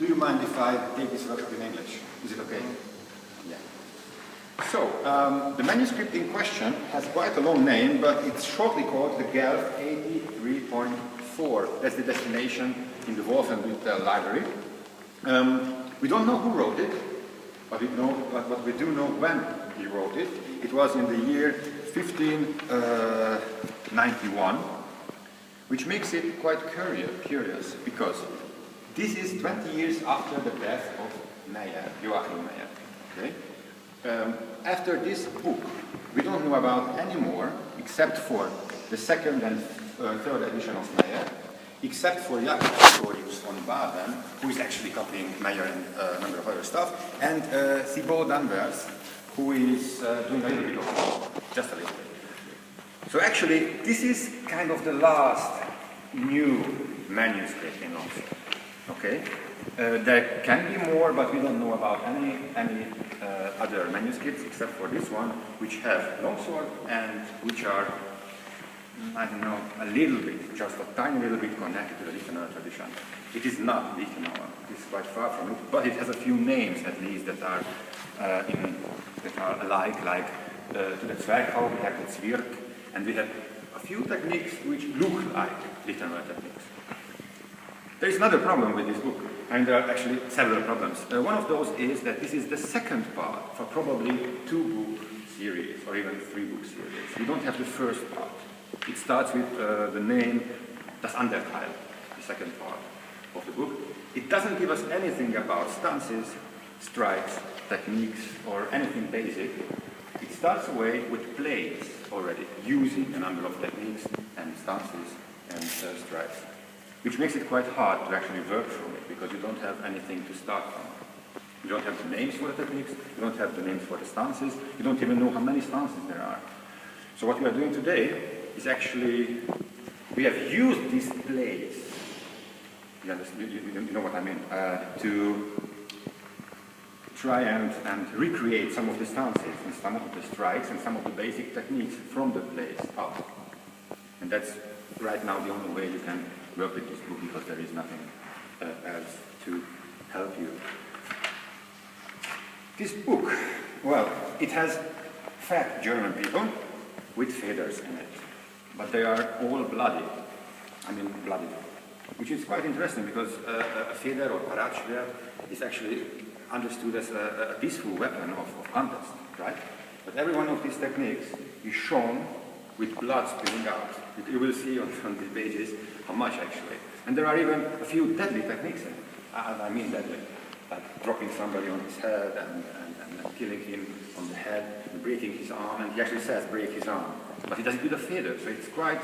Do you mind if I take this workshop in English? Is it okay? Yeah. So, the manuscript in question has quite a long name, but it's shortly called the Guelph 83.4. That's the destination in the Wolfenbüttel library. We don't know who wrote it, but we do know when he wrote it. It was in the year 1591, which makes it quite curious, because this is 20 years after the death of Meyer, Joachim Meyer. Okay? After this book, we don't know about any more, except for the second and third edition of Meyer, except for Jakob Pistorius von Baden, who is actually copying Meyer and a number of other stuff, and Thibaut Danvers, who is doing a little bit of it, just a little bit. So actually, this is kind of the last new manuscript in Longsword. Okay? There can be more, but we don't know about any other manuscripts except for this one, which have longsword and which are, I don't know, a little bit, just a tiny little bit connected to the Lichtenauer tradition. It is not Lichtenauer, it is quite far from it, but it has a few names at least that are alike, like to the Zwerchhau we have the Zwirk, and we have a few techniques which look like Lichtenauer techniques. There is another problem with this book, and there are actually several problems. One of those is that this is the second part for probably 2-book series, or even 3-book series. We don't have the first part. It starts with the name Das Anderteil, the second part of the book. It doesn't give us anything about stances, strikes, techniques, or anything basic. It starts away with plays already, using a number of techniques and stances and strikes, which makes it quite hard to actually work from it, because you don't have anything to start from. You don't have the names for the techniques, you don't have the names for the stances, you don't even know how many stances there are. So what we are doing today is actually, we have used these plays, you know what I mean, to try and recreate some of the stances and some of the strikes and some of the basic techniques from the plays up. And that's right now the only way you can work with this book, because there is nothing else to help you. This book, well, it has fat German people with feathers in it, but they are all bloody. I mean bloody, which is quite interesting, because a feather or Paratschwert is actually understood as a peaceful weapon of contest, right? But every one of these techniques is shown with blood spilling out. You will see on the pages how much actually. And there are even a few deadly techniques in it. I mean deadly, like dropping somebody on his head and killing him on the head, and breaking his arm, and he actually says break his arm. But he does it with a feather, so it's quite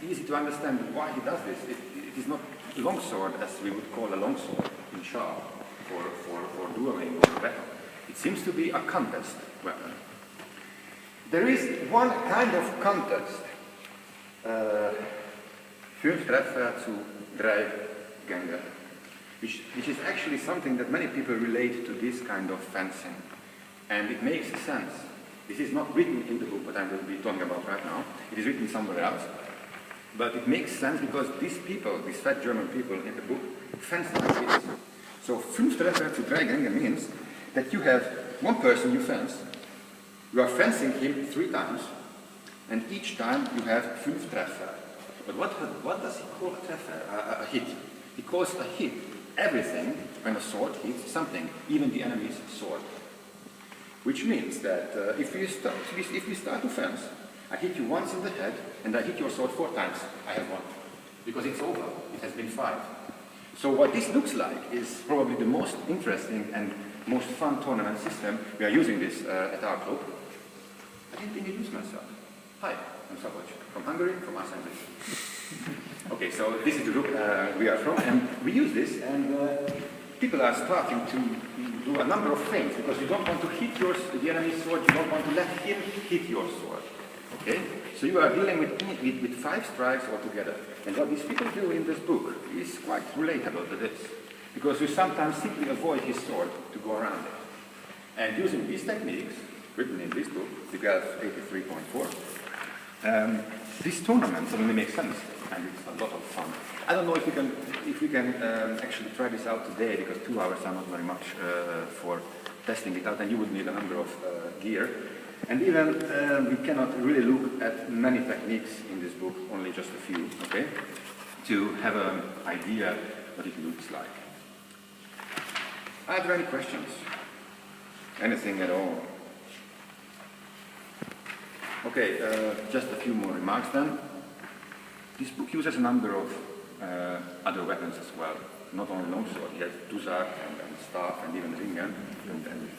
easy to understand why he does this. It is not longsword as we would call a longsword in sharp for dueling or battle. It seems to be a contest weapon. There is one kind of contest, 5 Treffer zu 3 Gänge, which is actually something that many people relate to this kind of fencing. And it makes sense. This is not written in the book, what I will be talking about right now. It is written somewhere else. But it makes sense because these people, these fat German people in the book, fence like this. So 5 Treffer zu 3 Gänge means that you have one person you fence, you are fencing him 3 times, and each time you have 5 Treffer. But what does he call a Treffer, a hit? He calls a hit everything when a sword hits something, even the enemy's sword. Which means that if we start to fence, I hit you once in the head, and I hit your sword 4 times, I have won. Because it's over, it has been 5. So what this looks like is probably the most interesting and most fun tournament system. We are using this at our club. I didn't introduce myself. Hi, I'm Szabolcs, from Hungary, from Assembly. Okay, so this is the group we are from, and we use this, and people are starting to do a number of things, because you don't want to hit the enemy's sword, you don't want to let him hit your sword. Okay? So you are dealing with 5 strikes altogether. And what these people do in this book is quite relatable to this, because you sometimes simply avoid his sword to go around it. And using these techniques, written in this book, the Guelph 83.4, this tournament suddenly makes sense. and it's a lot of fun. I don't know if we can actually try this out today, because 2 hours are not very much for testing it out, and you would need a number of gear. And even we cannot really look at many techniques in this book, only just a few, okay? To have an idea what it looks like. Are there any questions? Anything at all? Okay, just a few more remarks then. This book uses a number of other weapons as well, not only longsword. He has tuzak and staff and even ringen and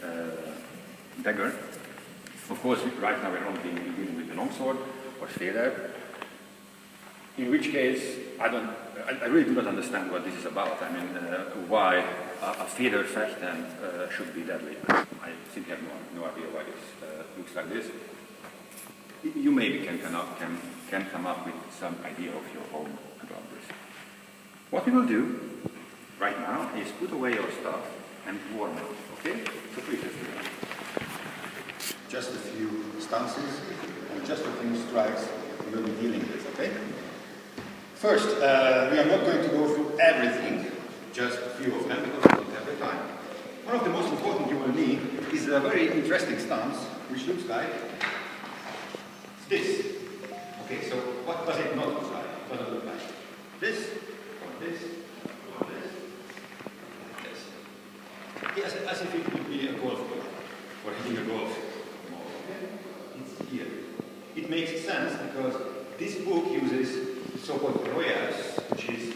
dagger. Of course, right now we're only dealing with the longsword or feder, in which case I really do not understand what this is about. I mean, why a feder fechten should be deadly. I simply have no idea why this looks like this. You maybe can come up with some idea of your own about this. What we will do right now is put away your stuff and warm up, okay? So please just do that. Just a few stances and just a few strikes we will be dealing with, okay? First, we are not going to go through everything, just a few of them because we don't have the time. One of the most important you will need is a very interesting stance, which looks like this. Okay, so what does it not look like? What does it look like? This, or this, or this, this. Yes, as if it would be a golf ball, or hitting a golf ball. Okay? It's here. It makes sense because this book uses so-called royals, which is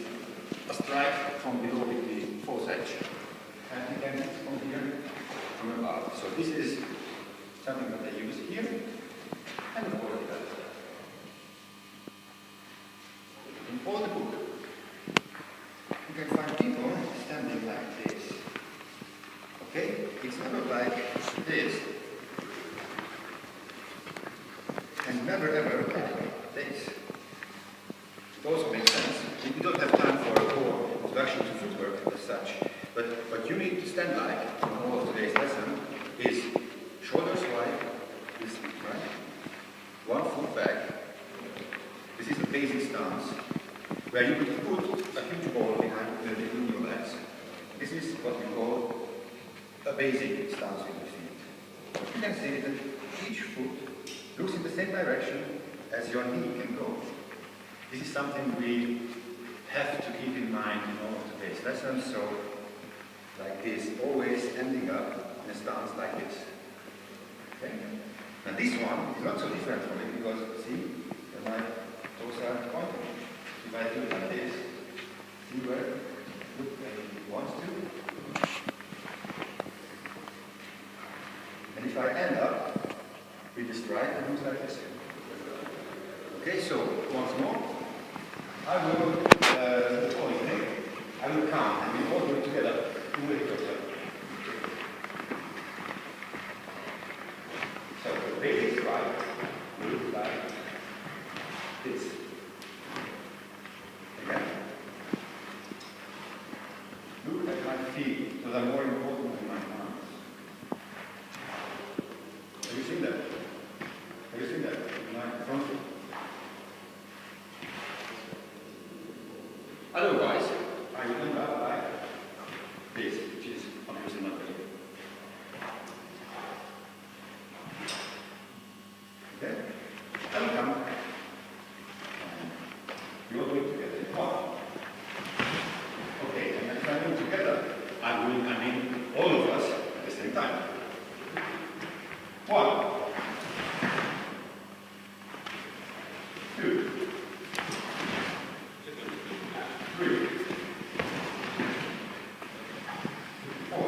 a strike from below with the false edge. And you can hit from here, from above. So this is something that they use here. And of course, in all the book, you can find people standing like this. Okay? It's never like this. And never ever like this. It also makes sense. We don't have time for a whole introduction to footwork as such. But what you need to stand like in all of today's lesson is shoulders wide, this right? 1 foot back. This is a basic stance where you could put a huge ball between your legs. This is what we call a basic stance with the feet. You can see that each foot looks in the same direction as your knee can go. This is something we have to keep in mind in all of today's lessons. So, like this, always ending up in a stance like this. Okay? And this one is not so different from it because, see, my toes are pointing. If I do it like this, see where it wants to. And if I end up with the strike, it looks like this. Okay, so once more, I will count, and we all do it together. You will hit yourself. So the basic strike will look like this. Again. Look at my feet, those are more important than my arms. Have you seen that? Have you seen that? My front foot. Otherwise, I will end up like this, which is obviously not very good. Okay? I will come. You all do it together. 1. Okay, and if I do it together, I mean all of us at the same time. 1. 2. 3. 4.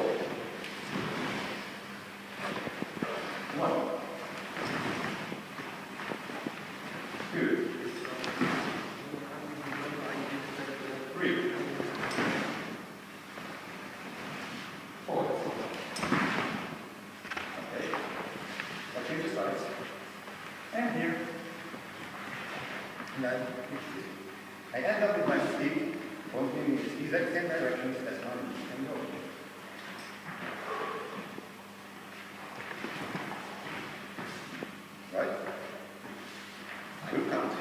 1. 2. 3. 4. Okay. I change the sides. And here. And I end up with my feet pointing in the exact same directions as my knee can go. Right? I will count.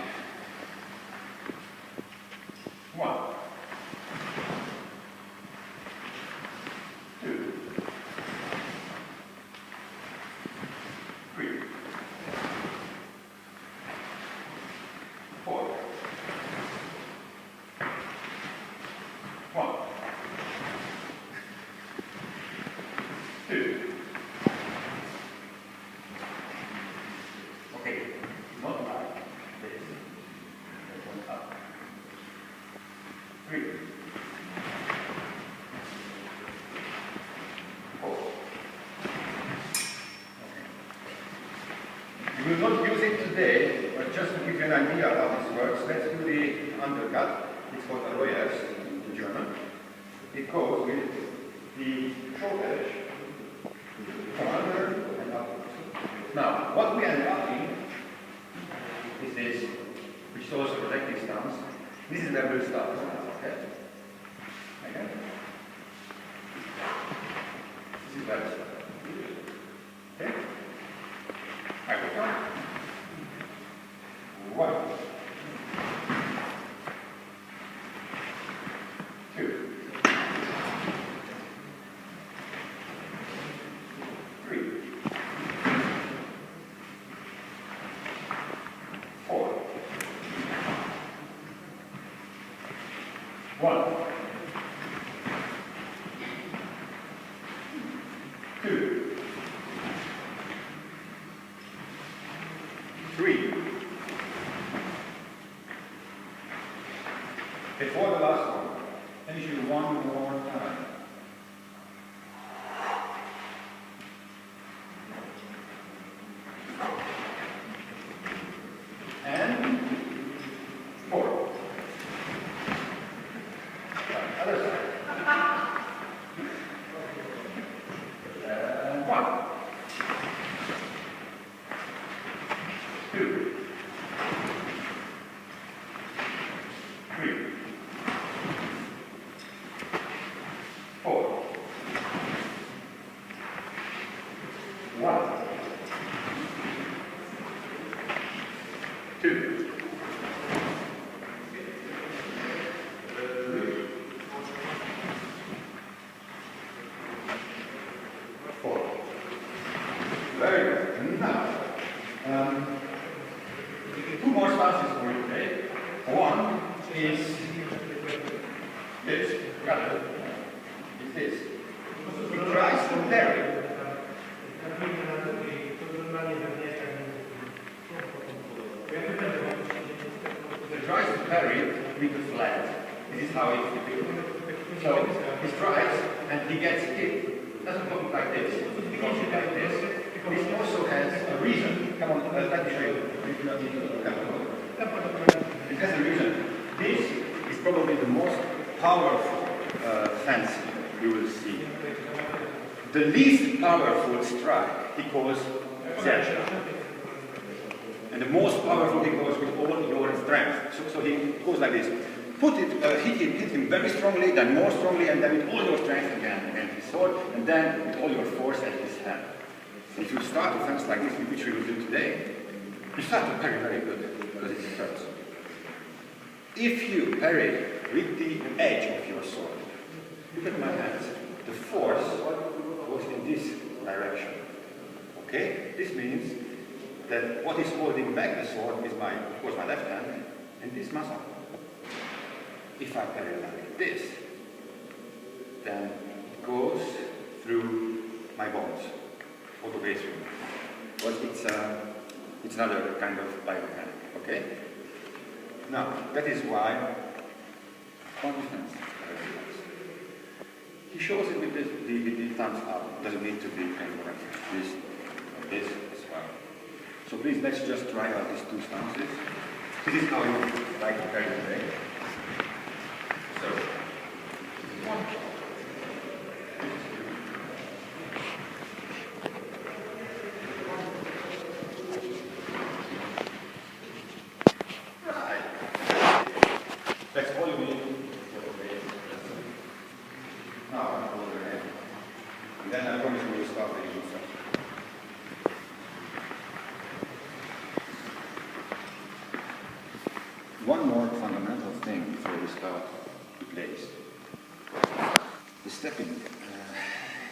idea how this works, let's do the undercut. It's called a Royers in German. It goes with the short edge from under and upwards. Now, what we end up in is this, which is also protective stance. This is where we'll start. Okay? Again. This is where we start. Okay? I will count. 1, 2, 3, 4, 1, 2, 3. Before the last one, finish you one more time. And 4. Other side. And 1, 2, 3, 4, 1, 2, 3, 4. Very good. Now, two more stances for you today. One is this. Got it? It's this. It tries to vary. It tries to vary with the flat. This is how it's depicted. So he tries and he gets hit. Doesn't look like this. It goes like this. This also has a reason. Come on, let me show you. It has a reason. This is probably the most powerful fence you will see. The least powerful strike he calls Zerschlag. And the most powerful he goes with all your strength. So he goes like this. Hit him very strongly, then more strongly, and then with all your strength again against his sword, and then with all your force at his hand. If you start a fence like this, which we will do today, you start to parry very good, because it hurts. If you parry with the edge of your sword, look at my hands, the force goes in this direction. Okay? This means that what is holding back the sword is of course, my left hand, and this muscle. If I parry like this, then it goes through my bones, all the way through. But it's another kind of biomechanic, okay? Now, that is why one defense. He shows it with the thumbs up. Doesn't need to be kind of like this as well. So please, let's just try out these two stances. This is how you like to carry today. So, one. Right. That's all you need. Now I'm hold your head. And then I promise we will start the use. One more fundamental thing before we start to place. The stepping.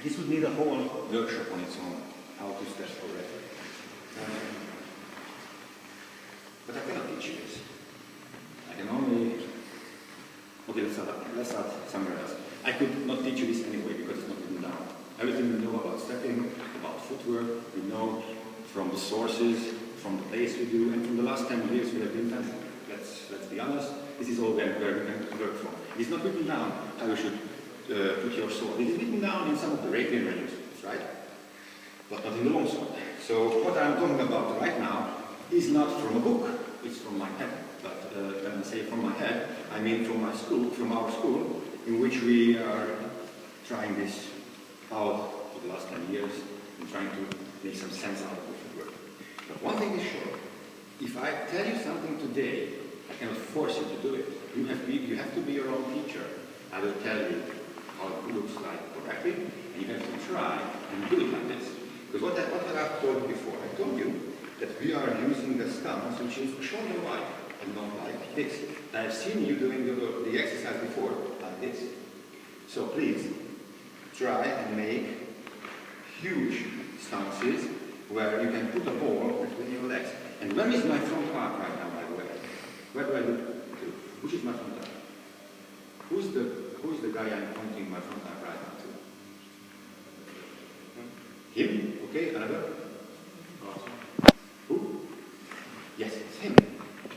This would need a whole workshop on its own, how to step correctly. But I cannot teach you this. I can only... Okay, let's start somewhere else. I could not teach you this anyway because it's not written down. Everything we know about stepping, about footwork, we know from the sources, from the plays we do, and from the last 10 years we have been fencing. Let's be honest, this is all where we can work from. It's not written down how you should put your sword. It is written down in some of the rapier regiments, right? But not in the longsword. So what I'm talking about right now is not from a book, it's from my head. But when I say from my head, I mean from my school, from our school, in which we are trying this out for the last 10 years and trying to make some sense out of the word. But one thing is sure, if I tell you something today, I cannot force you to do it. You have to be your own teacher. I will tell you how it looks like correctly, and you have to try and do it like this. Because what I've told you before, I told you that we are using the stance which is shoulder wide and not like this. I've seen you doing the exercise before, like this. So please, try and make huge stances where you can put a ball between your legs. And where is my front arm right now, by the way? Where do I look to? Which is my front arm? Who's the guy I'm pointing my front arm right now to? Him? Okay, another? Who? Yes, it's him.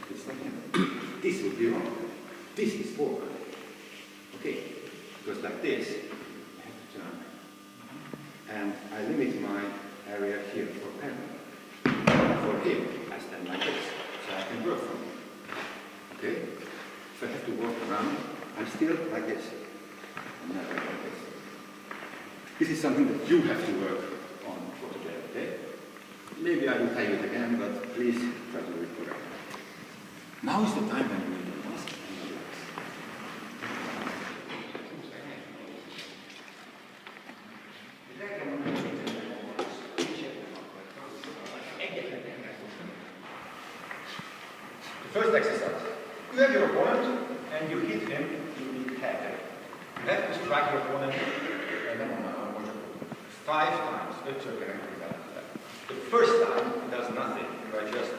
It's not him. This would be wrong. This is forward. Okay, because like this, I have to turn. And I limit my area here for pen. For him, I stand like this, so I can work from him. Okay? If I have to walk around, I'm still like this. I'm never like this. This is something that you have to work on for today, okay? Maybe I will tell you it again, but please try to do it correctly. Now is the time when you need to ask and relax. The first exercise. You have your opponent and you hit him in the head. You have to strike your opponent 5 times. The first time he does nothing. You are just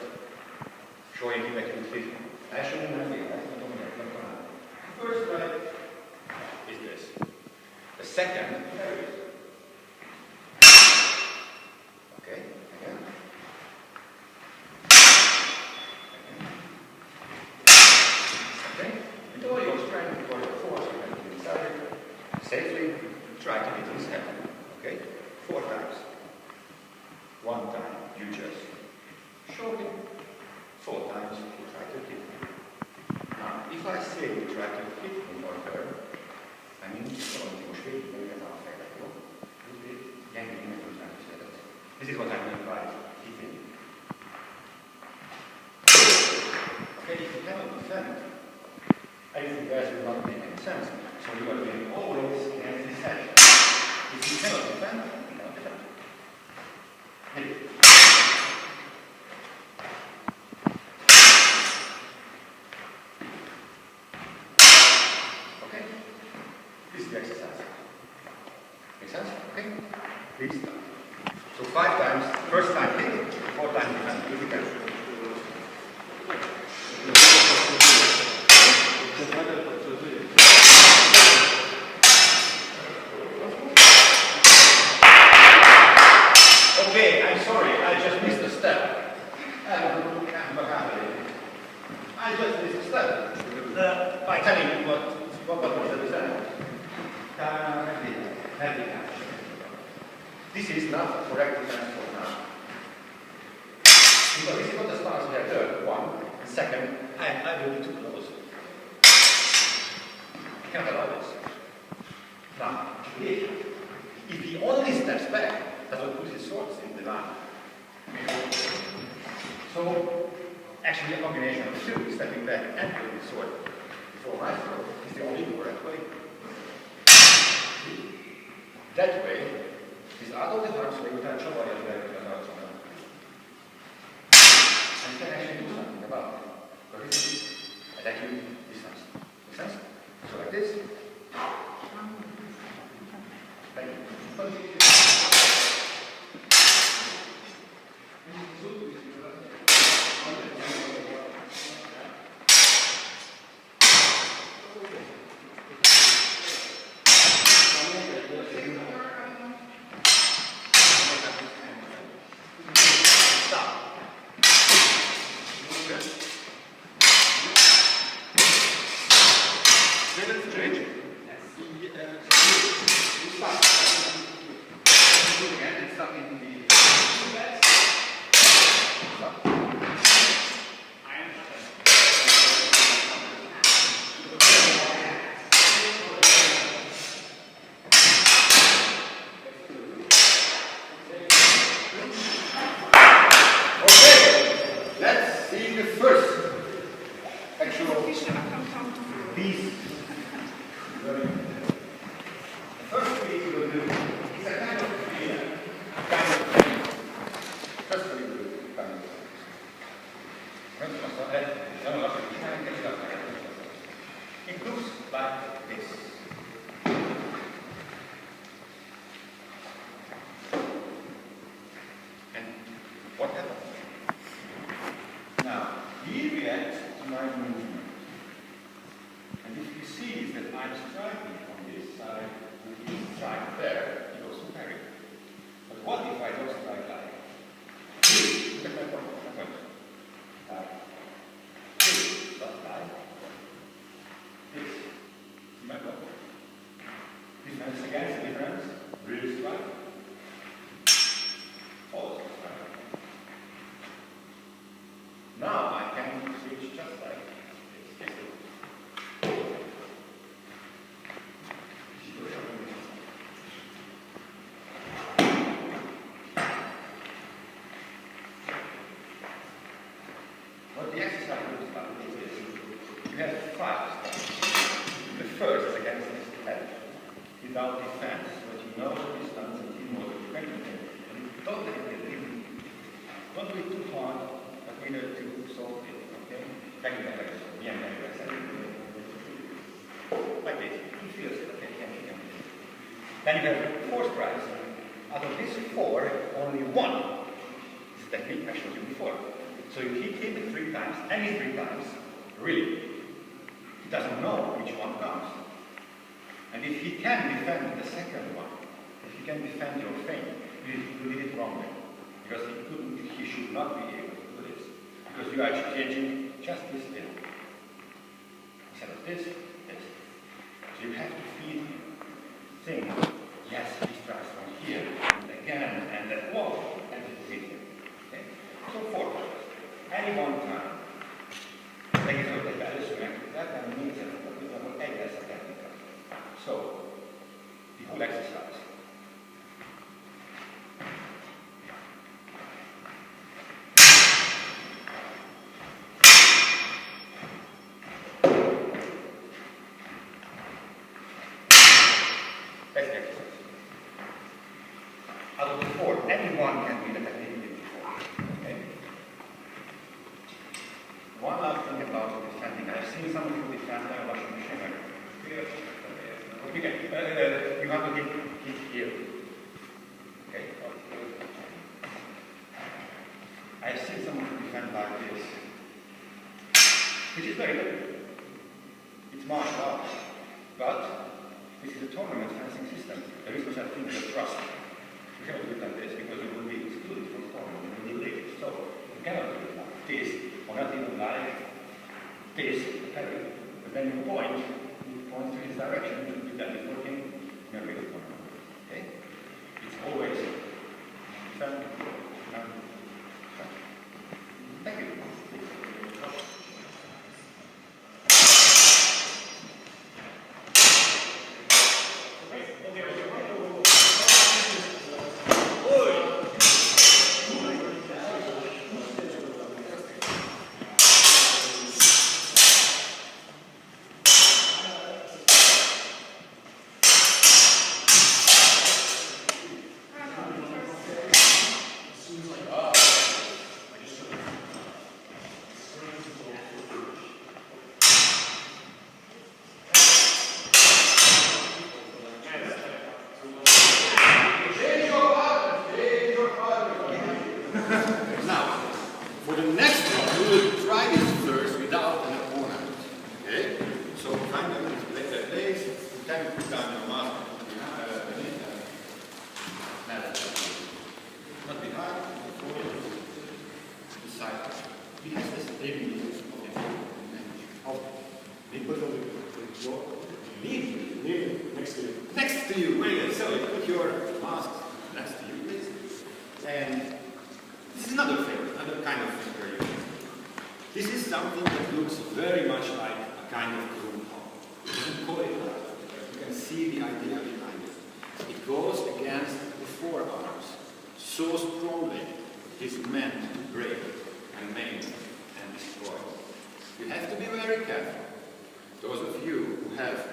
showing him that you hit him. Actually, nothing. The first strike is this. The second, there it is. Okay, again. Okay, with all your strength or your force, you can get inside safely, try to hit his head. Okay, 4 times. 1 time, you just show him. 4 times, you try to hit him. Now, if I say you try to hit him or her, I mean, this is what I mean by hitting. Okay, if you cannot defend, I think guys will not make any sense. So you are doing always against his head. If you cannot defend, you cannot defend. Hit it. Okay? This is the exercise. Make sense? Okay? Please start. So 5 times, first time hit, 4 times defend. If you can. Okay, I'm sorry, I just missed a step. I just missed a step. By telling you what was the result. Heavy catch. This is not correct defense for now. Because this is not the stance we have done. 1, and second, I will be too close. I can't allow this. Now, if he only steps back, doesn't put his swords in the line. So, actually a combination of the two, stepping back and putting his sword before my sword, is the only correct way. That way, these are the times where you can show what you're doing. And you can actually do something about it. Because this is a vacuum distance. Make sense? So like this. Thank you. see the first actual piece. The first piece we will do is a kind of thing. Just a little bit kind of. It looks like this. And what happens? Now, he reacts to my movement. And if he sees that I'm striking on this side, and he strikes there, he goes to parry. But what if I don't strike like this? Look at my point. Like this, not like this. See my point? Difference against difference, really strike. Also strike. Now I can switch just like this. What the exercise looks like is this. You have 5 steps. The first is against this head. Without defense, but you know the distance and you know the strength. And don't let it get in. Don't do it too hard, but either to solve it, okay? Like this. Yeah, like this. He feels it, okay? Then you have 4 strikes. Out of these 4, only 1 is the technique I showed you before. So if he hit it 3 times, any 3 times, really, he doesn't know which one comes. And if he can defend the second one, if he can defend your feint, you did it wrongly. Because he should not be able to do this. Because you are exchanging just this bit. Instead of this, this. So you have to feed him. Think, yes, he strikes from here, and again, and then, whoa, and hit him. Okay? So 4 times. Any one time. Like it's not that and means that we have as a technical. So, the whole exercise. That's the exercise. Out of the 4, any one can be the technique we did before. Okay? One last thing about defending. I've seen some of you defend a Russian machinery. Okay, you have to hit here. Okay. I've seen some of you defend like this, which is very good. It's martial arts, but this is a tournament fencing system. There is no such thing as a trust. You cannot do it like this because you will be excluded from the tournament. You will leave. So you cannot do it like this, or not even like this. Okay. But then you point to his direction. You do that is working in a real tournament. Okay. It's always fun. Thank you. Next to you, very good. So you put your mask next to you, please. And this is another thing, another kind of thing for you. This is something that looks very much like a kind of groom hall. You can call it that. You can see the idea behind it. It goes against the forearms so strongly. It is meant to break and maim and You have to be very careful. Those of you who have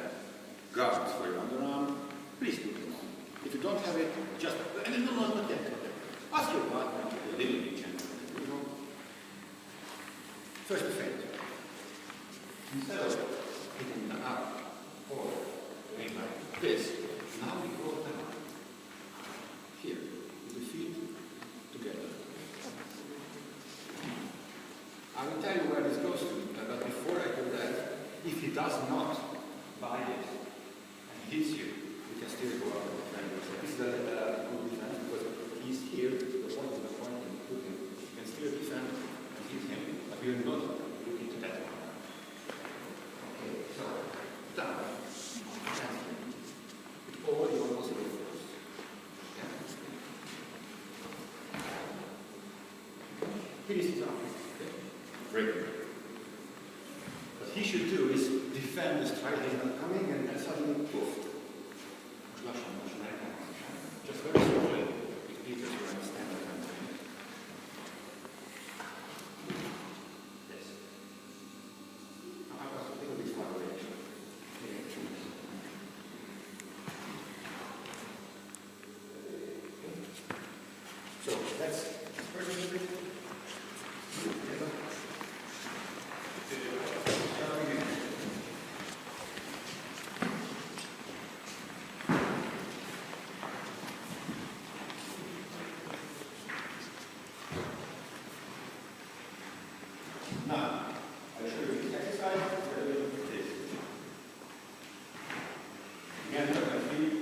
guards for your underarm, please put them on. If you don't have it, just not yet. Ask your partner to be a little bit gentle. You know? First effect. Instead of hitting the arm or going like this, now we go down. Here, with the feet together. I will tell you where this goes to, but before I do that, if he does not buy it and hits you, you can still go out and defend yourself. This is a good defense because he's here, the point is the point, and you put him. You can still defend and hit him, but you're not looking to that one. Okay, so down. Or you will also go first. Yeah. Here is his arm. Okay. What he should do is defend the strike he's not coming and then suddenly poof. Just very slowly with Peter to understand what I'm doing. Yes. I was a little bit far away actually. So that's perfectly. Now, I'll show you this exercise. We're going to do this. Again, look at feet.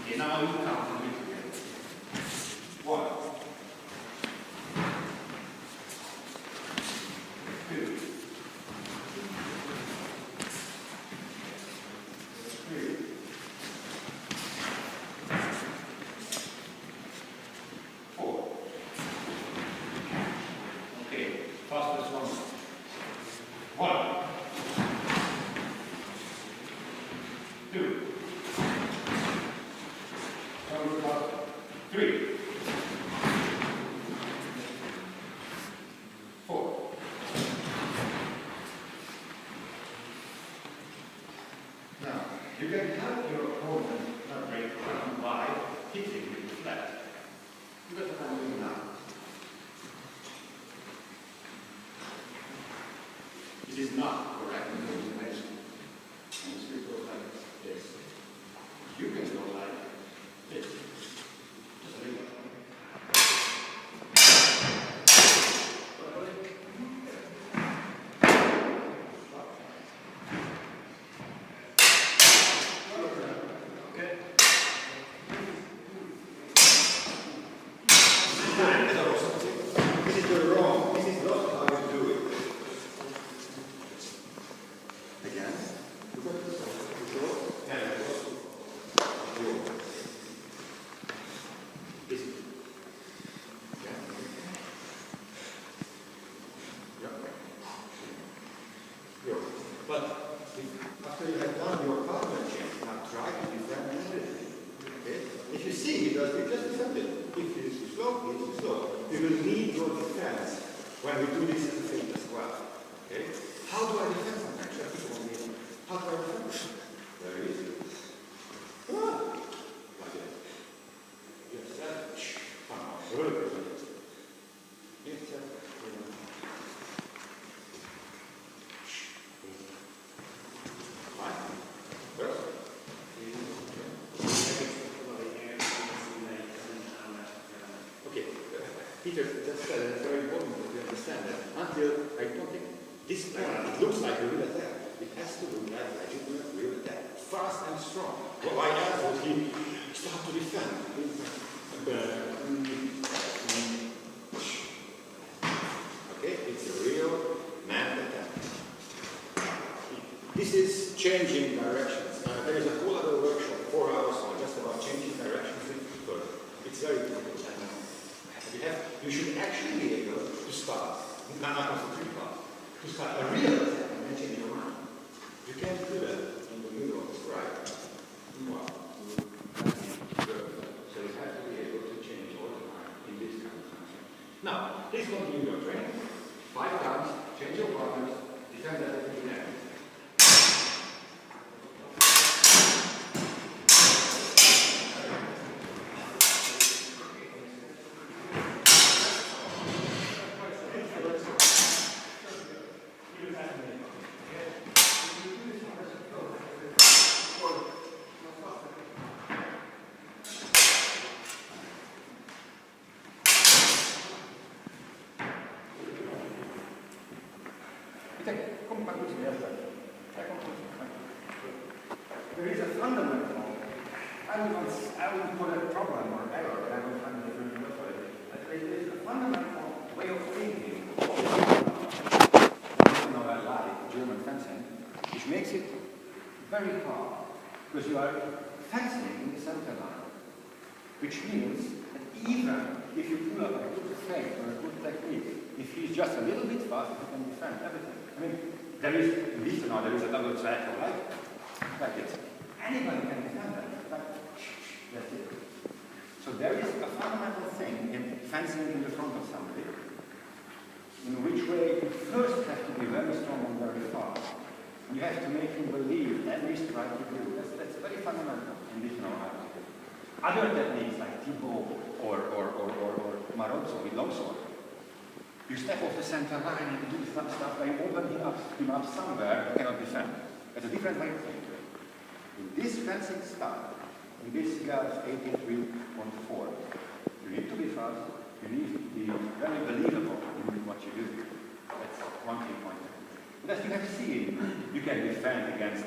Okay, now you count and do it together. 1, 2, 3. 4. Okay, fastest one. 1, 2, 3, 4. Now, you can help your opponent not break down by hitting with the flat. Look at what I'm doing now. It is not correct in the information. And it still goes like this. You can go like this. Just a little. Okay. This is the wrong. This is not how you do it. Again. This. But after you have done your partner change, now try to defend everything. Okay? If you see he does it, just defend it. If it is too slow, it is too slow. You will need your defense when we do this as a thing as well. Okay? How do I defend sometimes? How do I defend? Very easy. Like that. Yes, that. Really good. Okay, Peter just said it's very important that we understand that until I don't think this plan, it looks like a real attack. It has to look like a legitimate real attack. Fast and strong. Well, why else would he start to defend? Okay, it's a real man attack. This is changing directions. There is a whole other workshop, 4 hours on just about changing directions with people. It's very difficult. You should actually be able to start, not the three part, to start a real attack and then change your mind. You can't do that in the middle of the strike. Well, so you have to be able to change all discontinue your training. 5 times, change your partners, defend everything there. There is a fundamental, I wouldn't call it a problem or error, I will find a different word for it. But there is a fundamental way of thinking of German fencing, which makes it very hard, because you are fencing in the center line, which means that even if you pull up a good feint or a good technique, if he's just a little bit fast, you can defend everything. I mean, there is, in this now, there is a double track, right? Like it. Anybody can defend that. That's it. So there is a fundamental thing in fencing in the front of somebody, in which way you first have to be very strong and very fast. You have to make him believe every strike you do. That's very fundamental in this know-how. Other techniques like Thibaut or Marozzo with longsword. You step off the center line and do some stuff by opening him up somewhere you cannot defend. That's a different way of thinking. In this fencing style, in this Gauss 83.4, you need to be fast, you need to be very believable in what you do. That's one key point. But as you have seen, you can defend against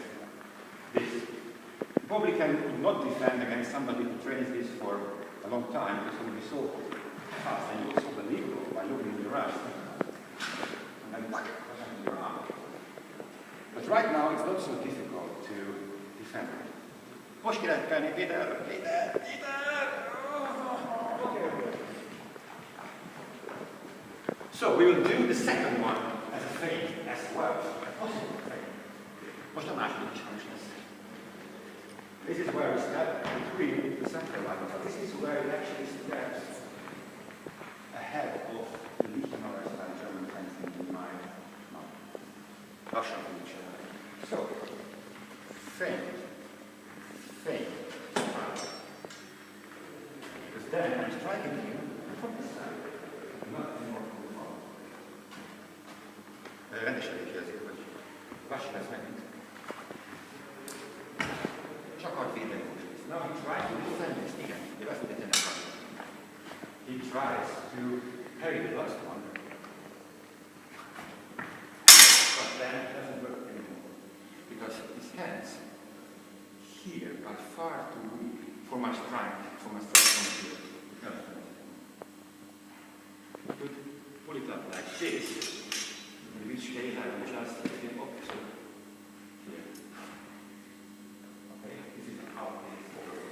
this. You probably can not defend against somebody who trains this for a long time because he will be so fast and you also believable by looking at your eyes. And then your arm. But right now it's not so difficult to defend. Most ki lehet kelni, Péter! So we will do the second one as a feint as well. Most a második is lesz. This is where we step between the center line. This is where it actually steps ahead of the Lichtenauer style German fencing in my Russian future. So, feint. Because then I'm striking you from this side. Not anymore from the front. Rendesen kérdezik, hogy lassan lesz megint. Csak akar védeni most. Now he tries to defend this. Igen, de azt tudja tenni. He tries to parry the last one. But then it doesn't work anymore. Because his hands here are far too weak for my strike from here. No. You could pull it up like this, in which they have just the opposite here. Okay, this is how it is forward.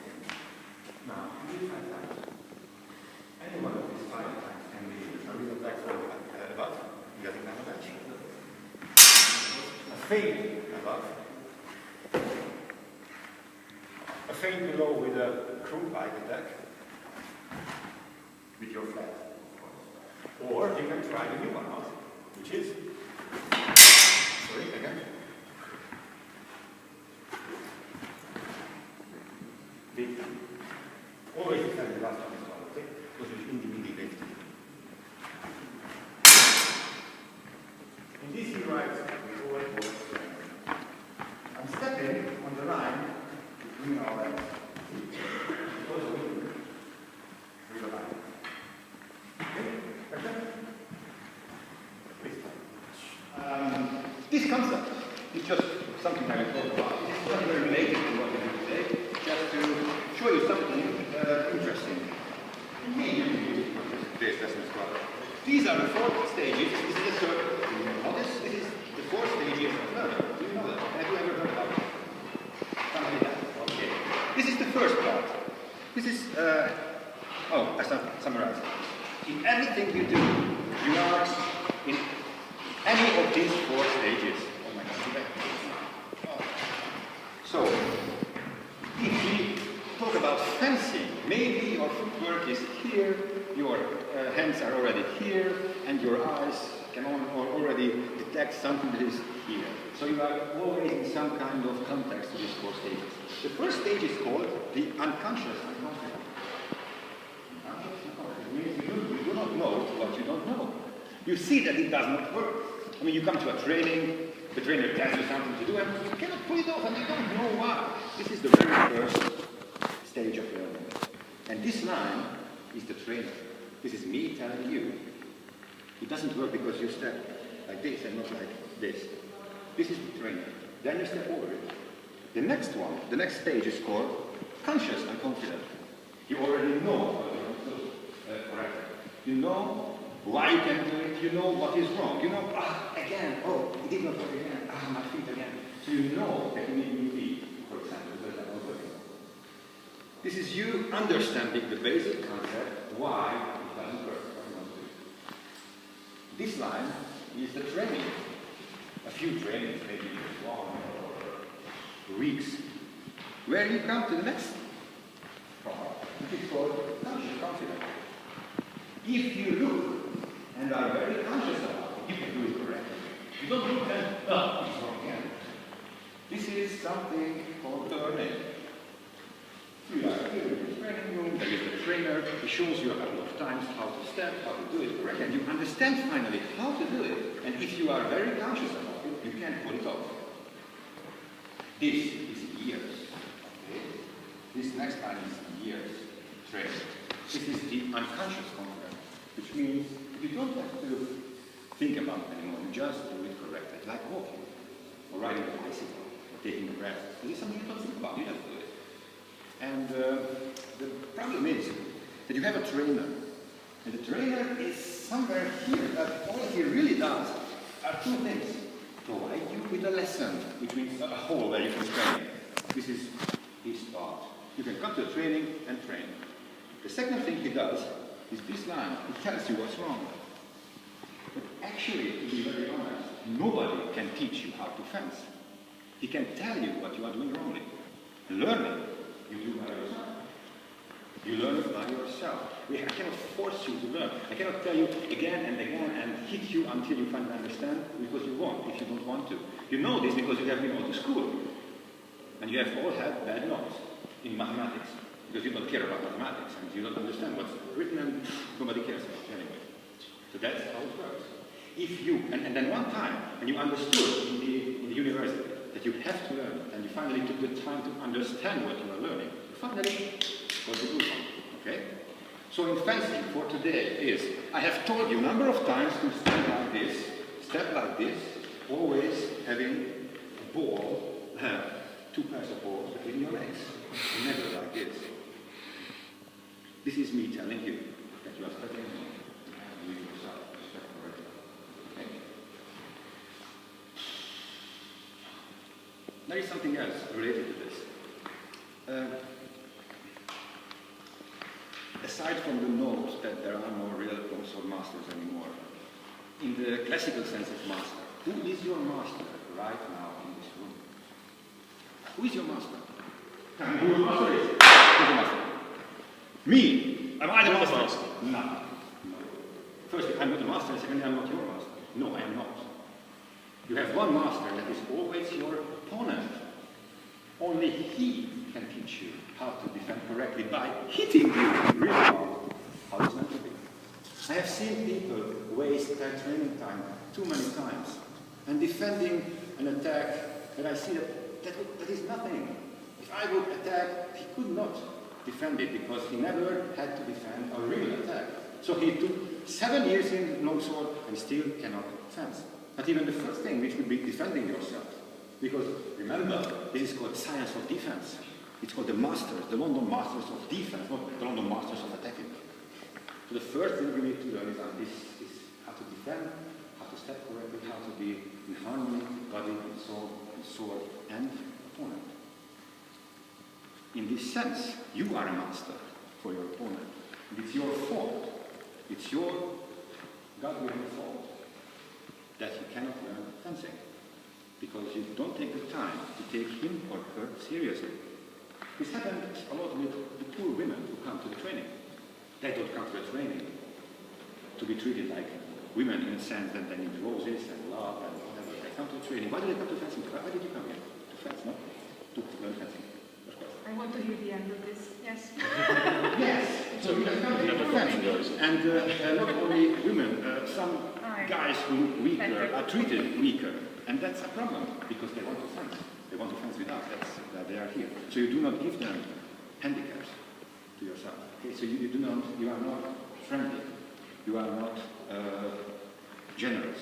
Now, you do 5 times. Any one of these 5 times can be a little back forward above, getting down the bench. A feint above. A feint below with a croup-like attack with your flat, of course. Or you can try the new one out, which is, sorry, again. Always defend the last one as well, okay? Because it's immediate. In this he writes, I'm stepping on the line between our legs. This concept is just something I will talk about. It is not very related to what we do today, just to show you something interesting. These are the 4 stages. This is the third. Do you know this? This is the 4 stages of learning. Do you know that? Have you ever heard about it? Somebody has? Okay. This is the first part. This is, I summarize. In everything you do, you are in any of these 4 stages. Oh my God. So, if we talk about fencing, maybe or footwork is here, your hands are already here, and your eyes can already detect something that is here. So you are always in some kind of context to these 4 stages. The first stage is called the unconscious unconfident. It means you do not know what you don't know. You see that it does not work. I mean, you come to a training, the trainer tells you something to do, and you cannot pull it off, and you don't know why. This is the very first stage of learning. And this line is the trainer. This is me telling you. It doesn't work because you step like this and not like this. This is the trainer. Then you step over it. The next one, the next stage is called conscious and confident. You already know what you want to do correctly. You know why you can do it. You know what is wrong. You know, again, it did not work again. My feet again. So you know that you need new feet, for example, because that was working. This is you understanding the basic concept why it doesn't work. This line is the training. A few trainings, maybe long or weeks, where you come to the next part, which is called conscious confidence. If you look and are very conscious about it, you can do it correctly. You don't look and, it's wrong again. This is something called learning. You are here in the training room, there is the trainer, he shows you a couple of times how to step, how to do it correctly, and you understand finally how to do it. And if you are very conscious about it, you can pull it off. This is years. Okay? This next line is years training. This is the unconscious confidence, which means you don't have to think about it anymore, you just do it correctly. It's like walking, or riding a bicycle, or taking a breath. This is something you don't think about, you just do it. And the problem is that you have a trainer, and the trainer is somewhere here, but all he really does are 2 things. Provide you with a lesson, which means a hole where you can train. This is his part. You can come to the training and train. The second thing he does is this line. He tells you what's wrong. But actually, to be very honest, nobody can teach you how to fence. He can tell you what you are doing wrongly. Learning, you do by yourself. You learn it by yourself. I cannot force you to learn. I cannot tell you again and again and hit you until you finally understand, because you won't if you don't want to. You know this because you have been all to school. And you have all had bad notes in mathematics, because you don't care about mathematics and you don't understand what's written and nobody cares about it anyway. So that's how it works. If you, and then one time, and you understood in the university that you have to learn, and you finally took the time to understand what you are learning, you finally got the good one, okay? So in fencing for today is, I have told you a number of times to stand like this, step like this, always having a ball, 2 pairs of balls between your legs, never like this. This is me telling you that you are stepping and you yourself step correctly. Okay? There is something else related to this. Aside from the note that there are no real so masters anymore, in the classical sense of master, who is your master right now in this room? Who is your master? Who your master is? Who's your master? Me. Am I the master? No. Firstly, I'm not the master, and secondly, I'm not your master. No, I am not. You have one master that is always your opponent. Only he can teach you how to defend correctly by hitting you really hard. How it's meant to be. I have seen people waste their training time too many times and defending an attack that I see that is nothing. If I would attack, he could not defend it because he never had to defend a real attack. So he took 7 years in longsword and still cannot fence. Not even the first thing, which would be defending yourself. Because remember, this is called science of defense. It's called the masters, the London masters of defense, not the London masters of attacking. So the first thing we need to learn is how to defend, how to step correctly, how to be in harmony, body and soul, and sword and opponent. In this sense, you are a master for your opponent. And it's your fault. It's your God-given fault that you cannot learn fencing. Because you don't take the time to take him or her seriously. This happens a lot with the poor women who come to the training. training to be treated like women in the sense that they need roses and love and whatever. They come to training. Why did they come to fencing? Why did you come here? To fence, no? To learn fencing. Of course. I want to hear the end of this. Yes. Yes. So you have come here to fencing. And not only women, some guys who weaker are treated weaker. And that's a problem because they want to fence. They want to fence with us. That's that they are here. So you do not give them handicaps to yourself. Okay, so you are not friendly. You are not generous.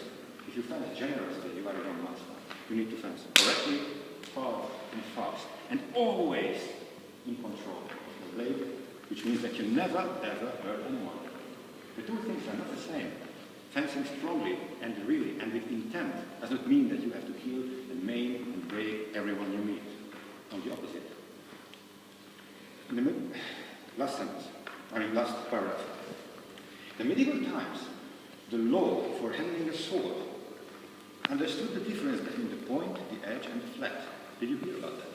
If you fence generously, you are a wrong master. You need to fence correctly, hard, and fast, and always in control of the blade, which means that you never ever hurt anyone. The two things are not the same. Fencing strongly and really and with intent does not mean that you have to kill and maim and break everyone you meet. On the opposite. In the last sentence, last paragraph. The medieval times, the law for handling a sword understood the difference between the point, the edge, and the flat. Did you hear about that?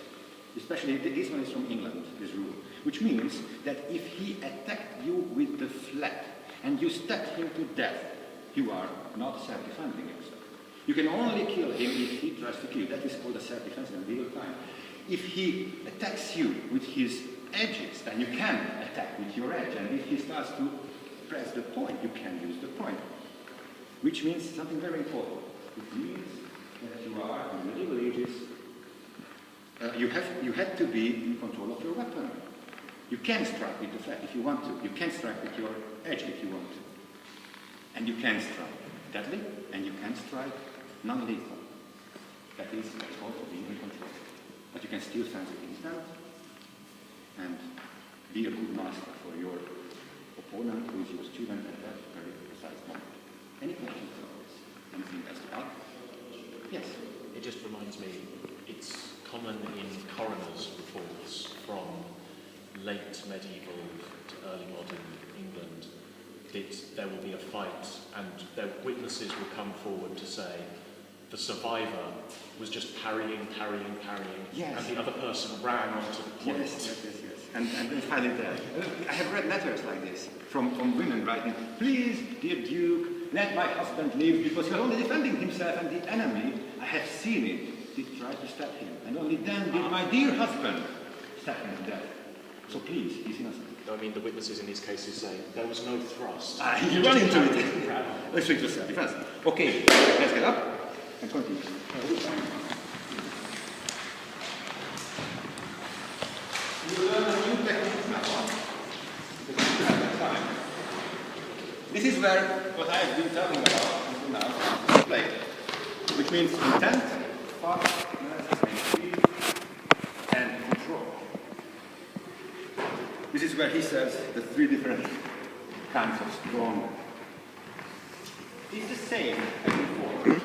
Especially this one is from England, this rule, which means that if he attacked you with the flat and you stabbed him to death, you are not self-defending yourself. You can only kill him if he tries to kill you. That is called a self-defense in medieval time. If he attacks you with his edges, then you can attack with your edge. And if he starts to press the point, you can use the point. Which means something very important. It means that you are, in the medieval ages, you had to be in control of your weapon. You can strike with the flat if you want to. You can strike with your edge if you want to. And you can strike deadly, and you can strike non-lethal. That is what's called being in control. But you can still fence with instant and be a good master for your opponent who is your student at that very precise moment. Any questions about this? Anything else to add? Yes? It just reminds me, it's common in coroner's reports from late medieval to early modern England that there will be a fight and the witnesses will come forward to say the survivor was just parrying, yes. And the other person ran onto the point. Yes. And they find it there. I have read letters like this from women writing, please, dear Duke, let my husband live because he was only defending himself and the enemy, I have seen it, did try to stab him. And only then did my dear husband stab him to death. So please, he's innocent. I mean, the witnesses in these cases say there was no thrust. You run into it. Let's switch to self-defense. Okay, let's get up and continue. You learn a new technique now, because you have that time. This is where what I have been telling about until now is play, which means intent, fastness, speed, and control. This is where he says the three different kinds of strong. It's the same as before.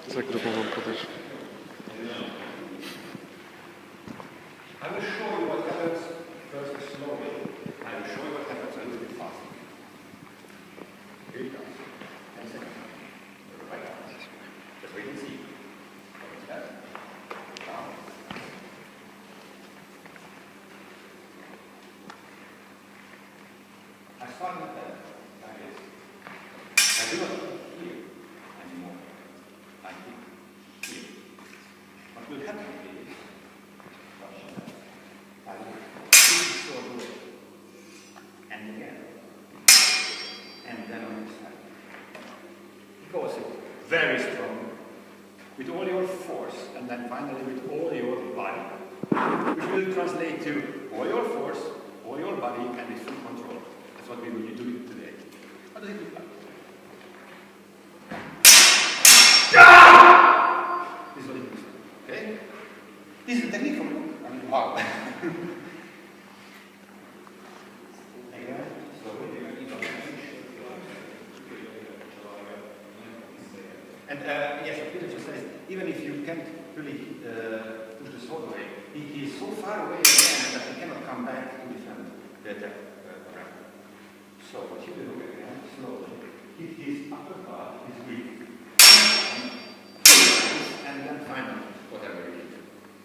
Zagrywową podać. I will show you what happens first slowly. I will show you what happens a little bit faster. Here it comes. 10 seconds. Right. Just wait and see. What's that? Down. I start with that, like this. I do not here anymore. I think here. What will happen is, I will push the sword away. And again. And then on this side. Because it's very strong. With all your force, and then finally with all your body. Which will translate to all your force, all your body, and with full control. That's what we will be doing today. What does it look like? This is what it looks like. Okay? This is the technique from Luke. I mean, wow. Again, slowly. And yes, Peter just says, even if you can't really push the sword away, he is so far away again that he cannot come back to defend the attack. So what you do again, slowly, hit his upper part, his weak, and then finally, whatever it is.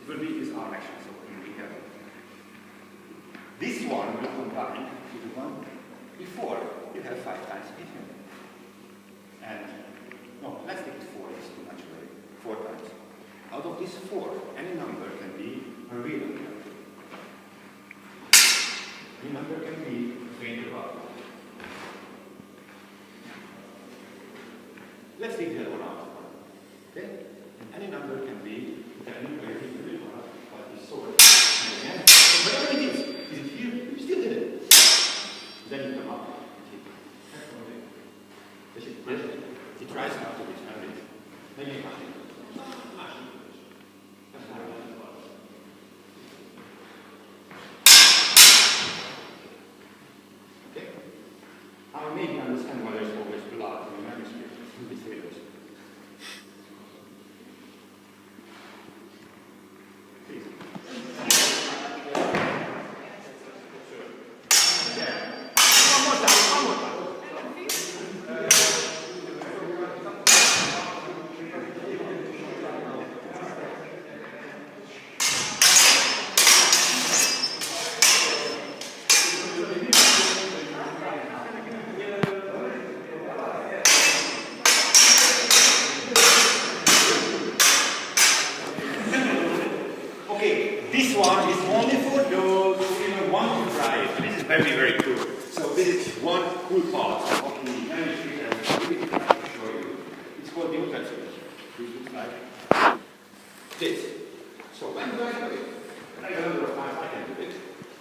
It will be his arm action, so he will be careful. This one combined into one. Before, you have 5 times each. And, no, let's take it 4, it's too much already. 4 times. Out of this 4, any number can be a real number. Any number can be 20 above. Let's take the other one out. Okay? And any number can be 10, 20, 21, but it's so. And again, whatever it is it here? You still did it. Then you come up. He tries not to be married. Then you come. Okay? I'll make you understand why there's always blood in the manuscript. It's serious. Please. One more time. Okay, this one is only for those who even want to try it. This is very, very cool. So this is one cool part of the manuscript and I'm really trying to show you. It's called the utensil. This looks like this. So when do I do it? I have a number of times I can do it.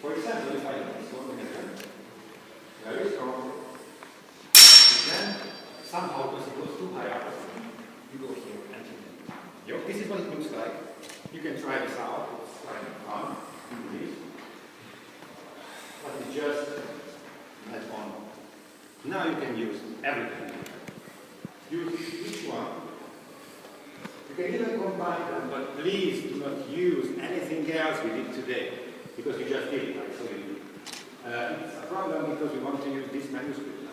For example, if I do this one again, very strong. And then somehow, because it goes too high up, you go here and here. This is what it looks like. You can try this out. It's quite fun. But it's just that one. Now you can use everything. Use each one. You can even combine them, but please do not use anything else we did today, because you just did it. Right? So it's a problem because we want to use this manuscript now.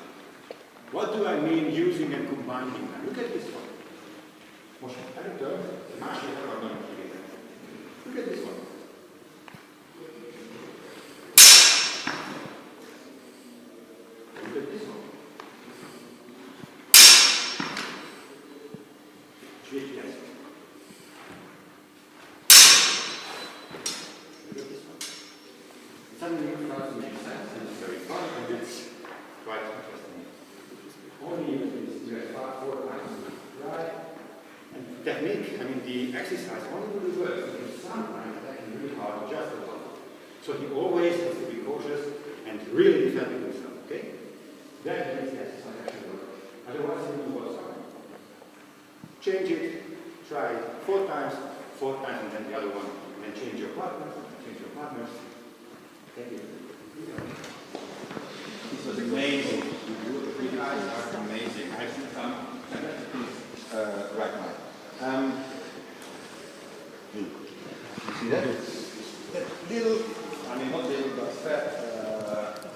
What do I mean using and combining them? Look at this one. Look at this one. Look at this one. Yes. Look at this one. Suddenly it starts to make sense and it's very fun and it's quite interesting. Only if you have 4 times, right? And technique, I mean the exercise only really works because sometimes that can be really hard to justify. So he always has to be cautious and really defend himself, okay? Then makes the exercise actually work. Otherwise he will go somewhere. Change it, try it 4 times, and then the other one, and then change your partners. Thank you. This was amazing. You guys are amazing. I should come. Right now. You see that? That little, I mean not little, but fat,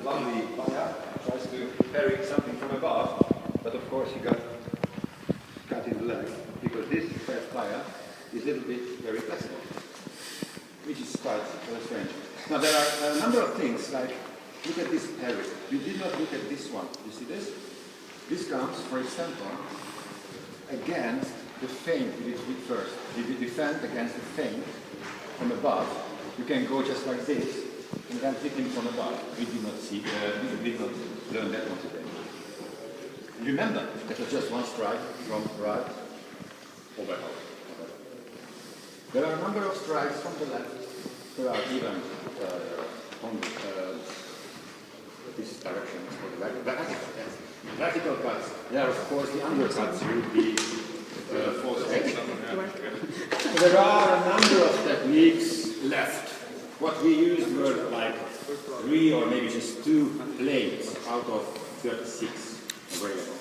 lovely paya tries to carry something from above, but of course he got cut in the leg because this fat paya is a little bit very flexible, which is quite strange. Now there are a number of things like, look at this parry. You did not look at this one. You see this? This comes, for example, against the feint we did first. If you defend against the feint from above, you can go just like this and then hit him from above. We did not see, we did not learn that one today. Remember, that was just one strike from right over out. There are a number of strikes from the left. There are even on this direction for the vertical cuts. There, of course, the undercuts would be false edge. There are a number of techniques left. What we used were like 3 or maybe just 2 plates out of 36 available.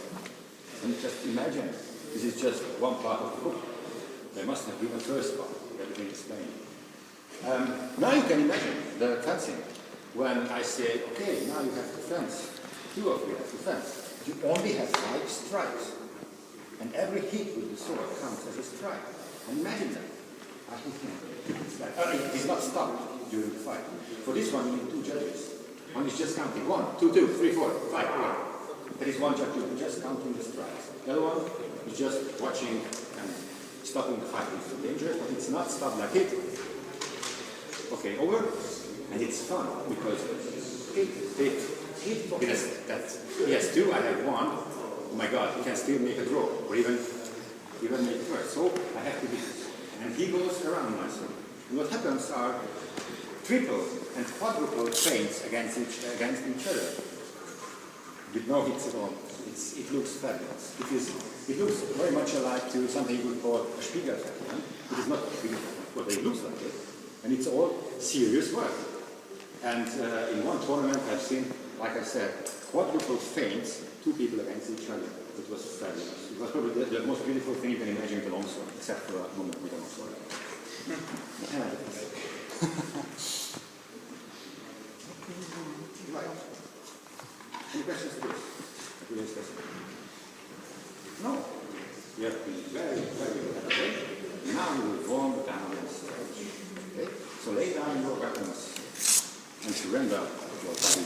And just imagine, this is just one part of the book. There must have been a first part, everything explained. Now you can imagine the fencing. When I say, okay, now you have to fence, 2 of you have to fence. You only have 5 strikes. And every hit with the sword counts as a strike. And imagine that. I think it's like, it is not stopped during the fight. For this one, you need 2 judges. One is just counting. 1, 2, 2, 3, 4, 5, 4. That is one judge just counting the strides. The other one is just watching and stopping the fight if it's dangerous, but it's not stopped like it. Okay, over. And it's fun because he has 2, I have 1. Oh my God, he can still make a draw or even make it worse. So I have to do this. And he goes around myself. And what happens are triple and quadruple feints against each other. With no hits at all. It looks fabulous. It looks very much alike to something you would call a Spiegelfecht. It is not a Spiegelfecht, but it looks like it. And it's all serious work. And in one tournament I've seen, like I said, quadruple feints, 2 people against each other. It was fabulous. It was probably the most beautiful thing you can imagine with a longsword, except for a moment with a longsword. Right. Any questions to this? No. You have to be very, very good. Okay? Now you will warm down the stage. Okay? So lay down your weapons and surrender your body